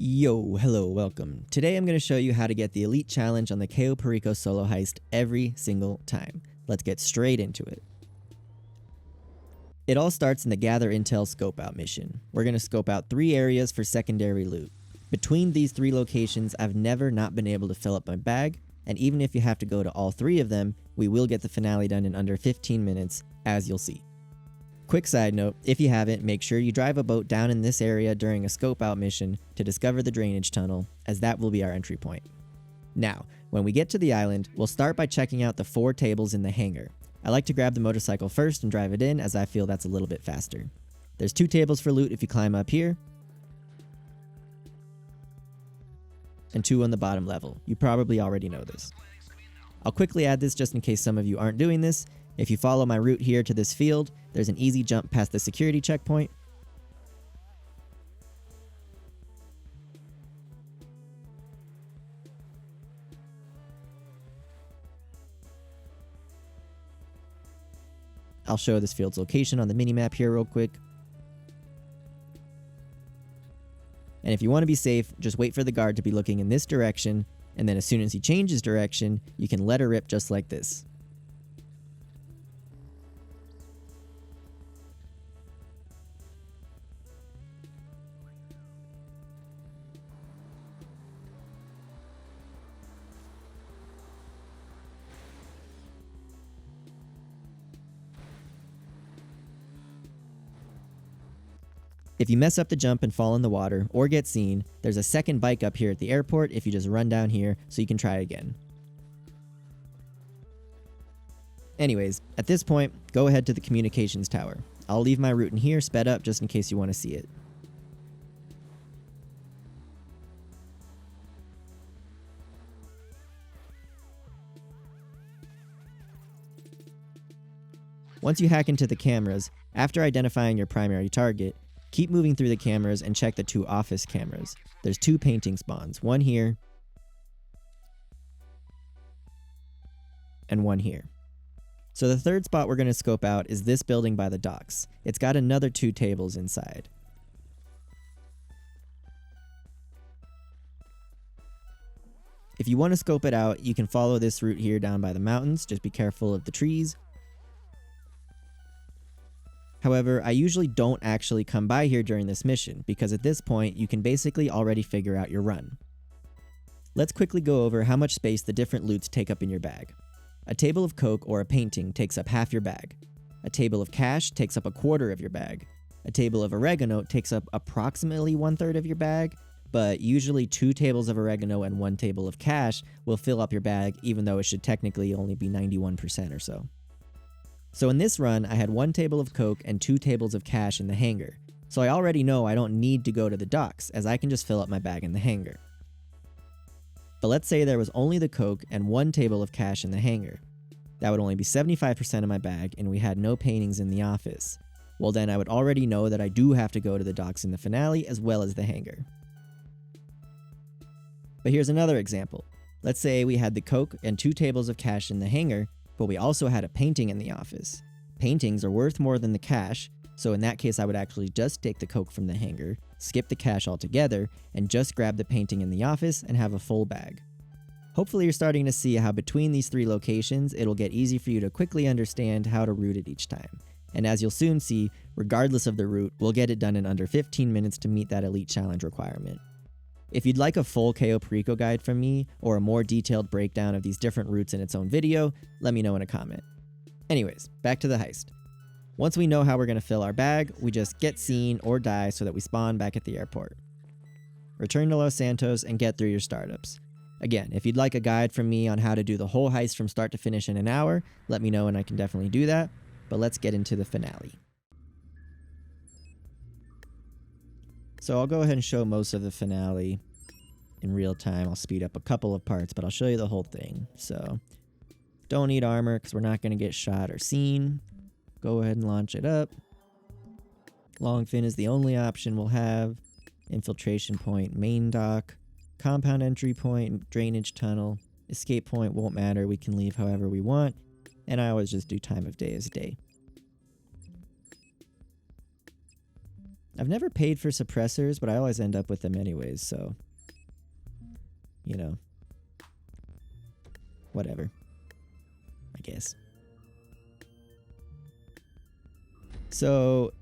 Yo, hello, welcome. Today I'm going to show you how to get the Elite Challenge on the Cayo Perico solo heist every single time. Let's get straight into it. It all starts in the Gather Intel Scopeout mission. We're going to scope out 3 areas for secondary loot. Between these 3 locations, I've never not been able to fill up my bag, and even if you have to go to all 3 of them, we will get the finale done in under 15 minutes, as you'll see. Quick side note, if you haven't, make sure you drive a boat down in this area during a scope out mission to discover the drainage tunnel, as that will be our entry point. Now, when we get to the island, we'll start by checking out the 4 tables in the hangar. I like to grab the motorcycle first and drive it in, as I feel that's a little bit faster. There's 2 tables for loot if you climb up here, and 2 on the bottom level. You probably already know this. I'll quickly add this just in case some of you aren't doing this. If you follow my route here to this field, there's an easy jump past the security checkpoint. I'll show this field's location on the minimap here real quick. And if you want to be safe, just wait for the guard to be looking in this direction, and then as soon as he changes direction, you can let her rip just like this. If you mess up the jump and fall in the water, or get seen, there's a second bike up here at the airport if you just run down here so you can try again. Anyways, at this point, go ahead to the communications tower. I'll leave my route in here sped up just in case you want to see it. Once you hack into the cameras, after identifying your primary target, keep moving through the cameras and check the 2 office cameras. There's 2 painting spawns, one here and one here. So the third spot we're going to scope out is this building by the docks. It's got another 2 tables inside. If you want to scope it out, you can follow this route here down by the mountains. Just be careful of the trees. However, I usually don't actually come by here during this mission, because at this point, you can basically already figure out your run. Let's quickly go over how much space the different loots take up in your bag. A table of coke or a painting takes up half your bag. A table of cash takes up a quarter of your bag. A table of oregano takes up approximately 1/3 of your bag, but usually 2 tables of oregano and 1 table of cash will fill up your bag, even though it should technically only be 91% or so. So in this run, I had 1 table of coke and 2 tables of cash in the hangar. So I already know I don't need to go to the docks, as I can just fill up my bag in the hangar. But let's say there was only the coke and 1 table of cash in the hangar. That would only be 75% of my bag, and we had no paintings in the office. Well then I would already know that I do have to go to the docks in the finale as well as the hangar. But here's another example. Let's say we had the coke and 2 tables of cash in the hangar, but we also had a painting in the office. Paintings are worth more than the cash, so in that case I would actually just take the coke from the hangar, skip the cash altogether, and just grab the painting in the office and have a full bag. Hopefully you're starting to see how between these 3 locations, it'll get easy for you to quickly understand how to route it each time. And as you'll soon see, regardless of the route, we'll get it done in under 15 minutes to meet that Elite Challenge requirement. If you'd like a full Cayo Perico guide from me, or a more detailed breakdown of these different routes in its own video, let me know in a comment. Anyways, back to the heist. Once we know how we're going to fill our bag, we just get seen or die so that we spawn back at the airport. Return to Los Santos and get through your startups. Again, if you'd like a guide from me on how to do the whole heist from start to finish in an hour, let me know and I can definitely do that, but let's get into the finale. So I'll go ahead and show most of the finale in real time. I'll speed up a couple of parts, but I'll show you the whole thing. So don't need armor because we're not going to get shot or seen. Go ahead and launch it up. Long fin is the only option we'll have. Infiltration point, main dock, compound entry point, drainage tunnel. Escape point won't matter. We can leave however we want. And I always just do time of day as day. I've never paid for suppressors, but I always end up with them anyways, so, you know, whatever, I guess. So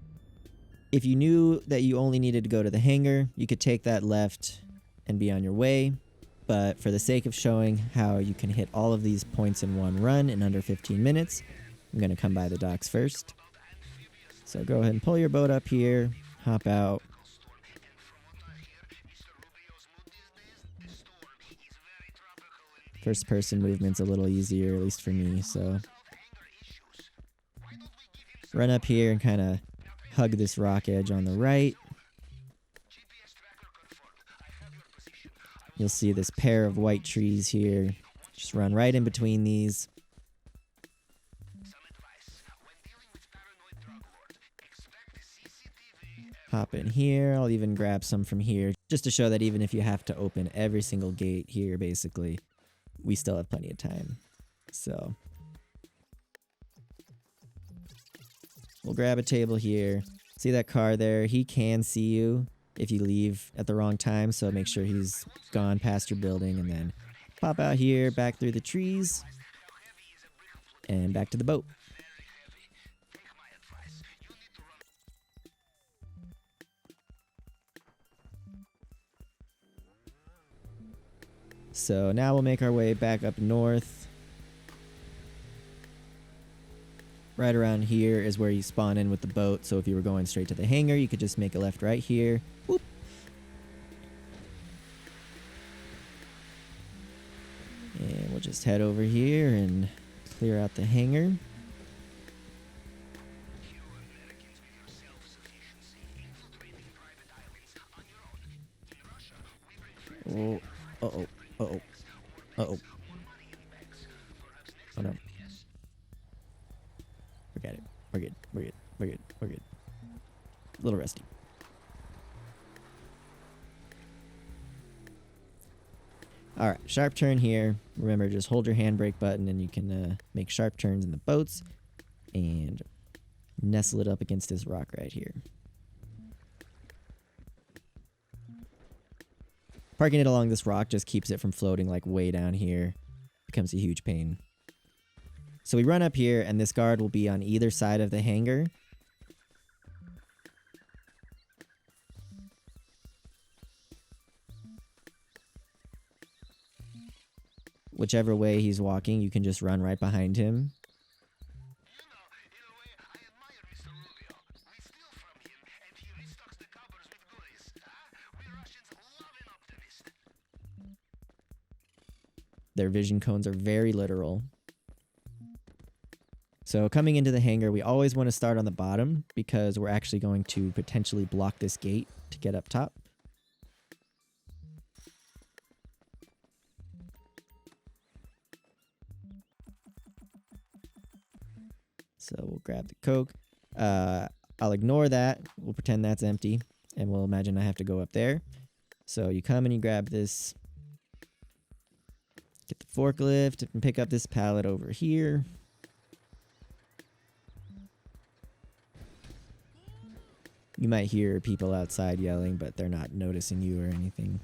if you knew that you only needed to go to the hangar, you could take that left and be on your way. But for the sake of showing how you can hit all of these points in one run in under 15 minutes, I'm going to come by the docks first. So go ahead and pull your boat up here, hop out. First person movement's a little easier, at least for me, so run up here and kind of hug this rock edge on the right. You'll see this pair of white trees here. Just run right in between these. Hop in here. I'll even grab some from here, just to show that even if you have to open every single gate here, basically, we still have plenty of time. So we'll grab a table here. See that car there? He can see you if you leave at the wrong time, so make sure he's gone past your building, and then pop out here, back through the trees, and back to the boat. So now we'll make our way back up north. Right around here is where you spawn in with the boat, so if you were going straight to the hangar, you could just make a left right here. Whoop. And we'll just head over here and clear out the hangar. Oh, uh-oh, uh-oh, uh-oh. Oh no. Forget it. We're good, we're good, we're good, we're good. A little rusty. Alright, sharp turn here. Remember, just hold your handbrake button and you can make sharp turns in the boats and nestle it up against this rock right here. Parking it along this rock just keeps it from floating like way down here. Becomes a huge pain. So we run up here and this guard will be on either side of the hangar. Whichever way he's walking, you can just run right behind him. Their vision cones are very literal. So coming into the hangar, we always want to start on the bottom because we're actually going to potentially block this gate to get up top. So we'll grab the Coke. I'll ignore that. We'll pretend that's empty. And we'll imagine I have to go up there. So you come and you grab this. Get the forklift and pick up this pallet over here. You might hear people outside yelling, but they're not noticing you or anything.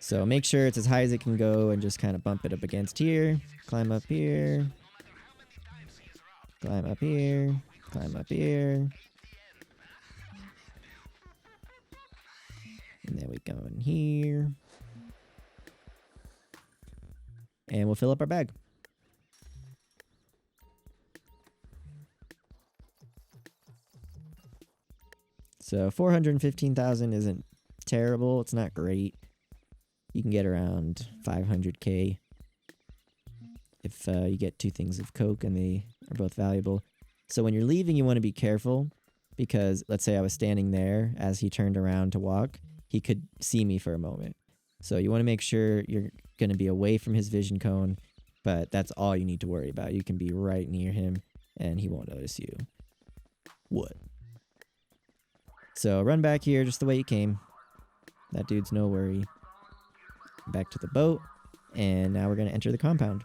So make sure it's as high as it can go and just kind of bump it up against here. Climb up here. Climb up here. Climb up here. And then we go in here. And we'll fill up our bag. So 415,000 isn't terrible. It's not great. You can get around 500k if you get 2 things of Coke and they are both valuable. So when you're leaving, you want to be careful because let's say I was standing there as he turned around to walk, he could see me for a moment. So you want to make sure you're going to be away from his vision cone, but that's all you need to worry about. You can be right near him and he won't notice you. What? So run back here just the way you came. That dude's no worry. Back to the boat. And now we're going to enter the compound.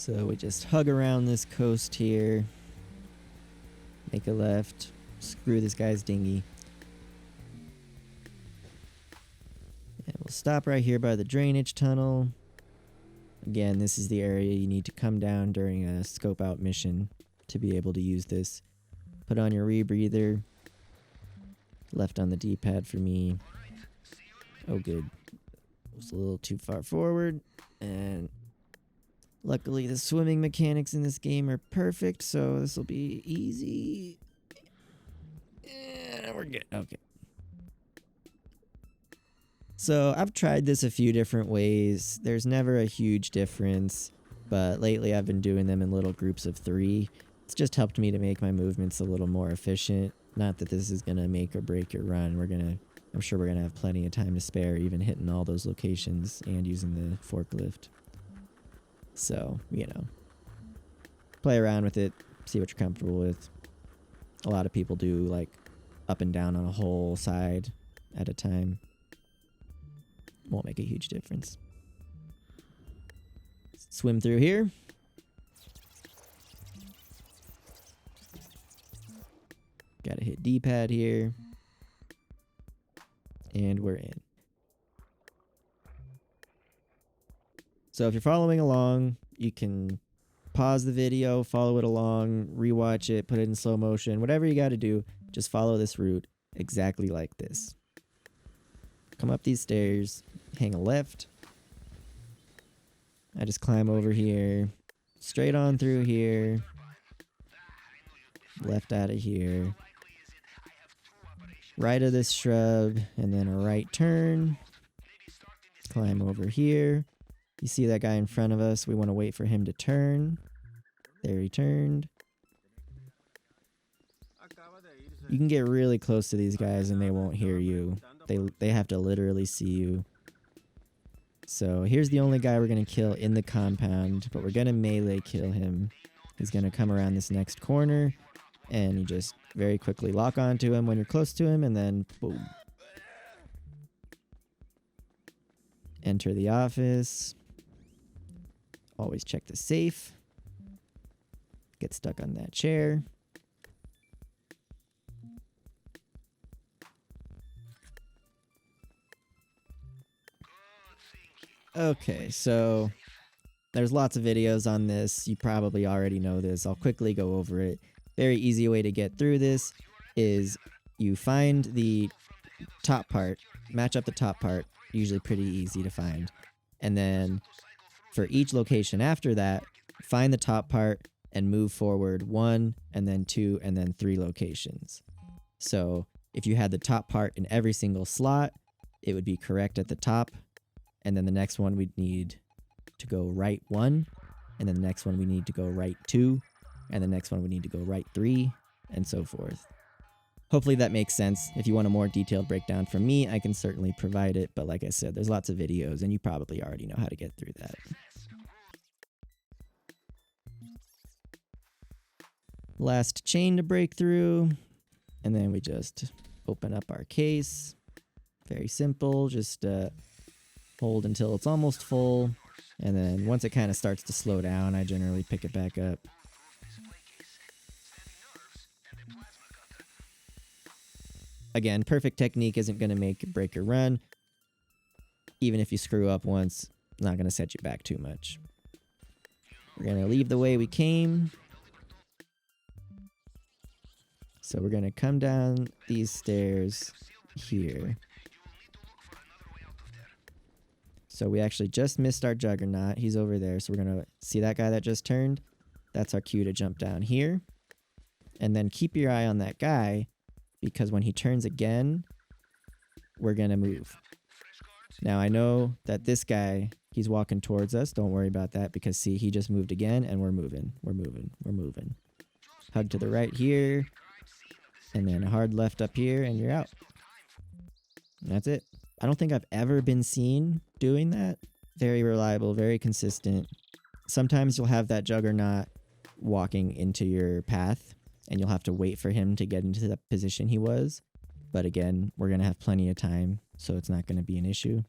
So we just hug around this coast here. Make a left. Screw this guy's dinghy. And we'll stop right here by the drainage tunnel. Again, this is the area you need to come down during a scope out mission to be able to use this. Put on your rebreather. Left on the D-pad for me. Oh, good. It was a little too far forward. And luckily the swimming mechanics in this game are perfect, so this will be easy. And we're good. Okay. So I've tried this a few different ways. There's never a huge difference, but lately I've been doing them in little groups of 3. It's just helped me to make my movements a little more efficient. Not that this is gonna make or break your run. I'm sure we're gonna have plenty of time to spare, even hitting all those locations and using the forklift. So, you know, play around with it, see what you're comfortable with. A lot of people do like up and down on a whole side at a time. Won't make a huge difference. Swim through here. Gotta hit D-pad here. And we're in. So if you're following along, you can pause the video, follow it along, rewatch it, put it in slow motion, whatever you gotta do, just follow this route exactly like this. Come up these stairs, hang a left. I just climb over here, straight on through here, left out of here, right of this shrub, and then a right turn. Climb over here. You see that guy in front of us? We want to wait for him to turn. There he turned. You can get really close to these guys and they won't hear you. They have to literally see you. So here's the only guy we're going to kill in the compound, but we're going to melee kill him. He's going to come around this next corner, and you just very quickly lock onto him when you're close to him, and then boom. Enter the office. Always check the safe. Get stuck on that chair. Okay, so there's lots of videos on this. You probably already know this. I'll quickly go over it. Very easy way to get through this is you find the top part, match up the top part, usually pretty easy to find. And then for each location after that, find the top part and move forward 1 and then 2 and then 3 locations. So if you had the top part in every single slot, it would be correct at the top. And then the next one we'd need to go right 1, and then the next one we need to go right 2, and the next one we need to go right 3, and so forth. Hopefully that makes sense. If you want a more detailed breakdown from me, I can certainly provide it, but like I said, there's lots of videos, and you probably already know how to get through that. Last chain to break through, and then we just open up our case. Very simple, just hold until it's almost full, and then once it kind of starts to slow down, I generally pick it back up. Again, perfect technique isn't going to make or break your run. Even if you screw up once, it's not going to set you back too much. We're going to leave the way we came. So we're going to come down these stairs here. So we actually just missed our Juggernaut. He's over there. So we're going to see that guy that just turned. That's our cue to jump down here. And then keep your eye on that guy, because when he turns again, we're going to move. Now I know that this guy, he's walking towards us. Don't worry about that, because see, he just moved again and we're moving. We're moving. We're moving. Hug to the right here. And then a hard left up here and you're out. And that's it. I don't think I've ever been seen doing that. Very reliable, very consistent. Sometimes you'll have that Juggernaut walking into your path, and you'll have to wait for him to get into the position he was. But again, we're going to have plenty of time, so it's not going to be an issue.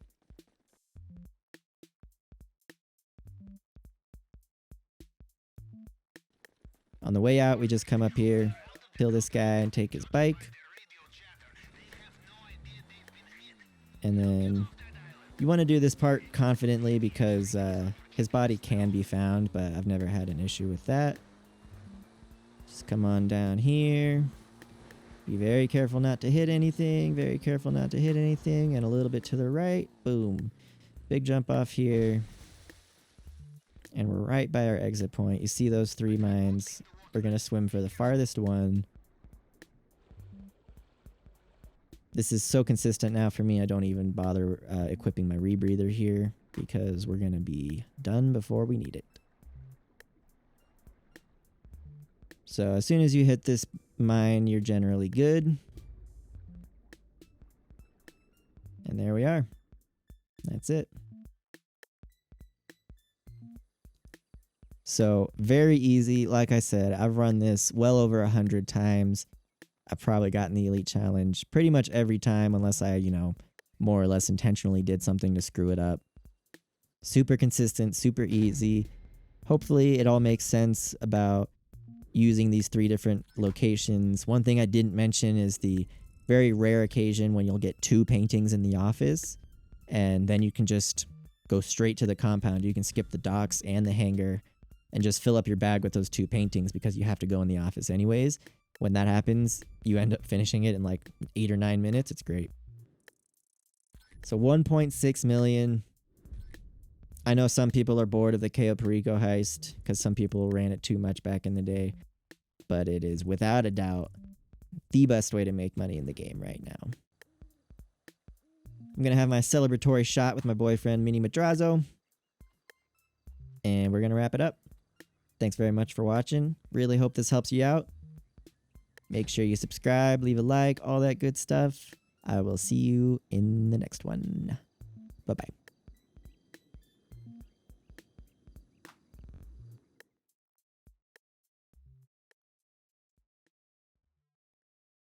On the way out, we just come up here, kill this guy, and take his bike. And then you want to do this part confidently because his body can be found, but I've never had an issue with that. Just come on down here. Be very careful not to hit anything. Very careful not to hit anything. And a little bit to the right. Boom. Big jump off here. And we're right by our exit point. You see those 3 mines. We're going to swim for the farthest one. This is so consistent now for me, I don't even bother equipping my rebreather here because we're going to be done before we need it. So as soon as you hit this mine, you're generally good. And there we are. That's it. So very easy. Like I said, I've run this well over 100 times. I've probably gotten the Elite Challenge pretty much every time unless I, more or less intentionally did something to screw it up. Super consistent, super easy. Hopefully it all makes sense about using these 3 different locations. One thing I didn't mention is the very rare occasion when you'll get 2 paintings in the office and then you can just go straight to the compound. You can skip the docks and the hangar and just fill up your bag with those 2 paintings because you have to go in the office anyways. When that happens, you end up finishing it in like 8 or 9 minutes. It's great. So 1.6 million. I know some people are bored of the Cayo Perico heist because some people ran it too much back in the day. But it is without a doubt the best way to make money in the game right now. I'm going to have my celebratory shot with my boyfriend, Mini Madrazo. And we're going to wrap it up. Thanks very much for watching. Really hope this helps you out. Make sure you subscribe, leave a like, all that good stuff. I will see you in the next one. Bye-bye.